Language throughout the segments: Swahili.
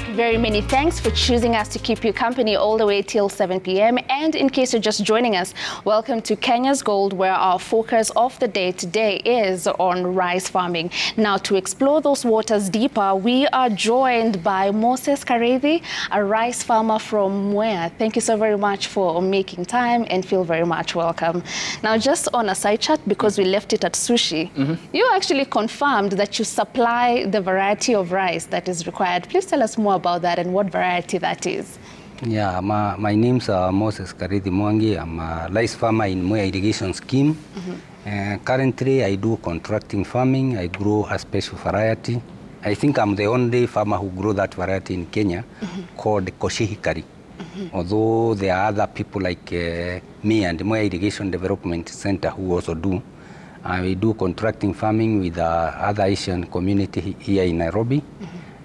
back. Very many thanks for choosing us to keep you company all the way till 7 p.m. And in case you're just joining us, welcome to Kenya's Gold, where our focus of the day today is on rice farming. Now, to explore those waters deeper, we are joined by Moses Karethi, a rice farmer from Mwea. Thank you so very much for making time and feel very much welcome. Now, just on a side chat, because we left it at sushi, you actually confirmed that you supply the variety of rice that is required. Please tell us more about that and what variety that is. Yeah, my name's Moses Karethi Mwangi. I'm a rice farmer in Mwea irrigation scheme. Currently, I do contracting farming. I grow a special variety. I think I'm the only farmer who grow that variety in Kenya, called Kosar. Although there are other people like me and Mwea Irrigation Development Center who also do. We do contracting farming with other Asian community here in Nairobi,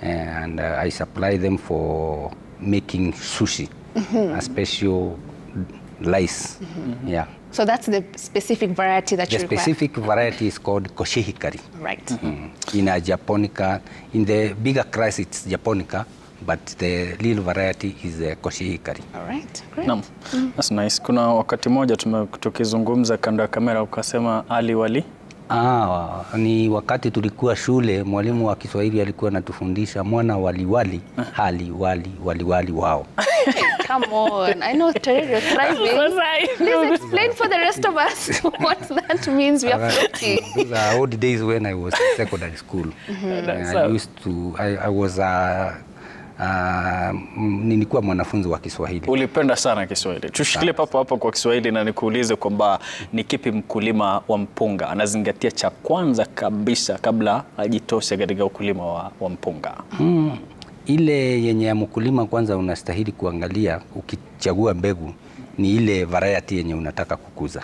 and I supply them for making sushi, a special rice. Yeah. So that's the specific variety that you require? The specific variety is called Kosar. Right. In a Japonica, in the bigger class it's Japonica, but the little variety is Kosar. All right, great. No, that's nice. Kuna wakati moja tukizungumza kando ya kamera ukasema ali wali? Ni wakati tulikuwa shule, mwalimu wa Kiswahili alikuwa anatufundisha mwana waliwali, hali wali wao. Come on, I know you're thriving. Please explain for the rest of us what that means. We are floating. Those are old days when I was in secondary school. I was nilikuwa mwanafunzi wa Kiswahili. Ulipenda sana Kiswahili. Tushikilie papo hapo kwa Kiswahili na nikuulize kwamba ni kipi mkulima wa mpunga anazingatia cha kwanza kabisa kabla ajitoshe katika ukulima wa mpunga? Ile yenye ya mkulima kwanza unastahili kuangalia ukichagua mbegu ni ile variety yenye unataka kukuza.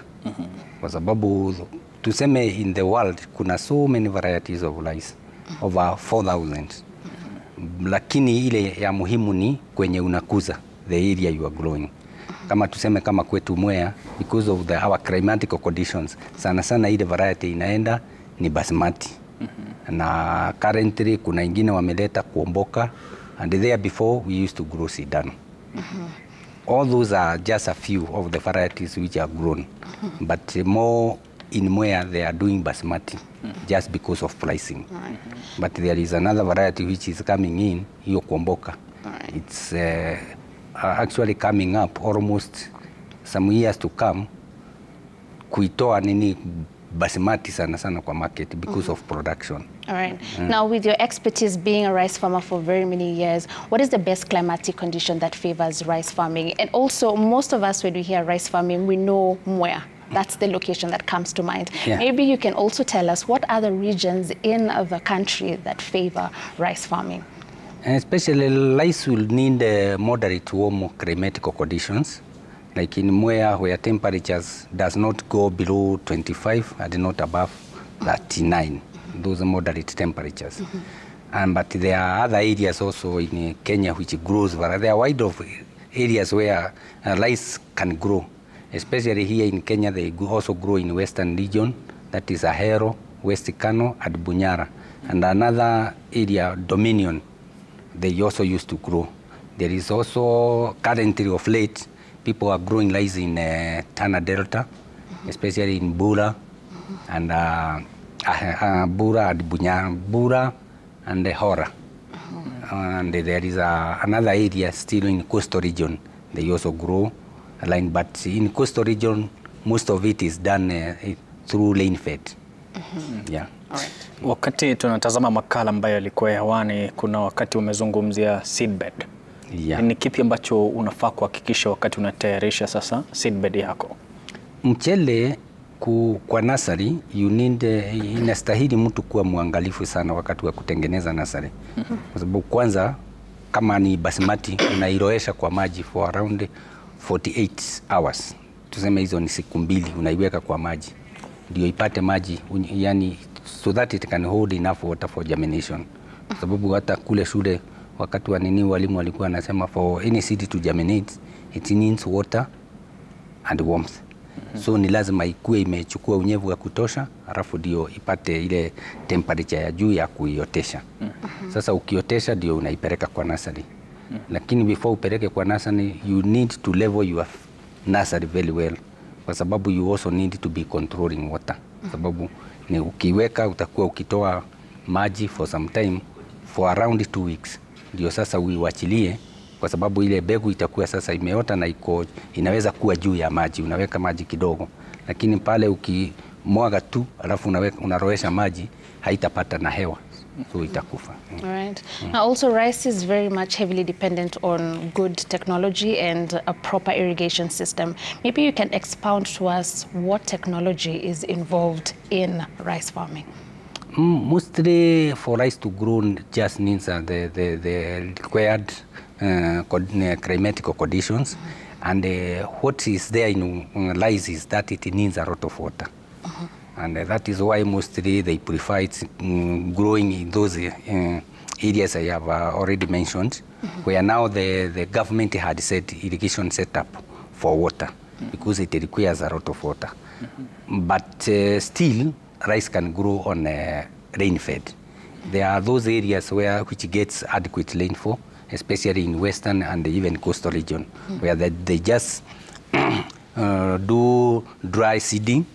Kwa sababu tuseme in the world kuna so many varieties of rice, over 4,000. Lakini ile ya muhimu ni kwenye unakuza, the area you are growing. Kama tuseme kama kwetu Mwea, because of our climatic conditions, sana ile variety inaenda ni basmati. Na currently kuna ingine wameleta kuomboka, and there before we used to grow sidan. All those are just a few of the varieties which are grown. But more in Mwea they are doing basmati, just because of pricing. But there is another variety which is coming in, hiyo kuomboka. It's actually coming up almost some years to come, kuitoa nini basmati sana kwa market because of production. All right. Now, with your expertise being a rice farmer for very many years, what is the best climatic condition that favors rice farming? And also, most of us, when we hear rice farming, we know Mwea. That's the location that comes to mind. Yeah. Maybe you can also tell us what other regions in the country that favor rice farming. Especially rice will need moderate to warm climatic conditions, like in Mwea, where temperatures does not go below 25 and not above 39. Those are moderate temperatures. But there are other areas also in Kenya which grows. There are wide of areas where rice can grow. Especially here in Kenya, they also grow in western region, that is Ahero, West Kano, and Bunyara. And another area, Dominion, they also used to grow. There is also, currently of late, people are growing rice in Tana Delta, especially in Bura, and Bura and Bunyara, Bura and Hora. And there is another area still in coastal region, they also grow. But in coastal region, most of it is done through rain fed. Yeah. All right. Wakati tunatazama makala ambayo yalikuwa hewani, kuna wakati umezungumzia seedbed. Yeah. Ni kipi ambacho unafaa kuhakikisha wakati unatayarisha sasa seedbed yako? Mchele kwa nursery, inastahili mtu kuwa muangalifu sana wakati wa kutengeneza nursery. Kwa sababu kwanza, kama ni basmati, unairoesha kwa maji for around 48 hours. Tuseme hizo ni siku 2 unaiweka kwa maji. Ndio ipate maji, yani so that it can hold enough water for germination. Sababu hata kule shule wakati wa nini walimu walikuwa wanasema for any seed to germinate, it needs water and warmth. So ni lazima ikue imechukua unyevu wa kutosha, halafu ndio ipate ile temperature ya juu ya kuiotesha. Sasa ukiotesha ndio unaipeleka kwa nursery. Lakini before upeleke kwa nursery, you need to level your nursery very well, kwa sababu you also need to be controlling water. Sababu ni ukiweka utakuwa ukitoa maji for some time, for around 2 weeks. Ndio sasa uiwachilie, kwa sababu ile mbegu itakuwa sasa imeota na inaweza kuwa juu ya maji. Unaweka maji kidogo, lakini pale ukimwaga tu alafu unaroesha maji, haitapata na hewa, so itakufa. Right. Now also rice is very much heavily dependent on good technology and a proper irrigation system. Maybe you can expound to us what technology is involved in rice farming. Mostly for rice to grow just needs the required climatic conditions, and what is there in rice is that it needs a lot of water. And that is why mostly they prefer it growing in those areas I have already mentioned, where now the government had set irrigation setup for water, because it requires a lot of water. But still, rice can grow on rain-fed. There are those areas which gets adequate rainfall, especially in western and even coastal region, where they just do dry seeding,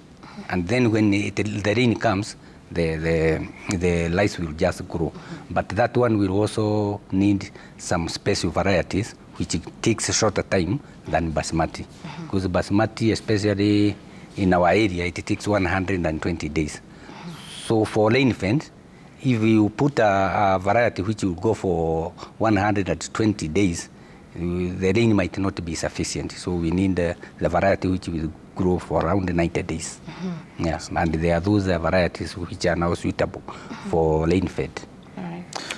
and then when the rain comes, the rice will just grow. But that one will also need some special varieties, which takes a shorter time than basmati. Because basmati, especially in our area, it takes 120 days. So for rain-fed, if you put a variety which will go for 120 days, the rain might not be sufficient. So we need the variety which will grow for around 90 days. Yes, and there are those varieties which are now suitable for rain-fed.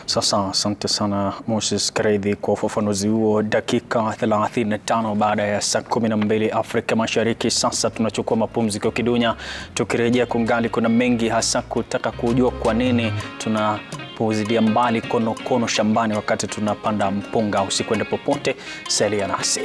Sasa asante sana Moses Kareithi kwa ufafanuzi huo. Dakika 35 baada ya saa 12 Afrika Mashariki. Sasa tunachukua mapumziko kidunya. Tukirejea kungali kuna mengi, hasa kutaka kujua kwa nini tunapuuzilia mbali konokono shambani wakati tunapanda mpunga. Usikwende popote, salia nasi.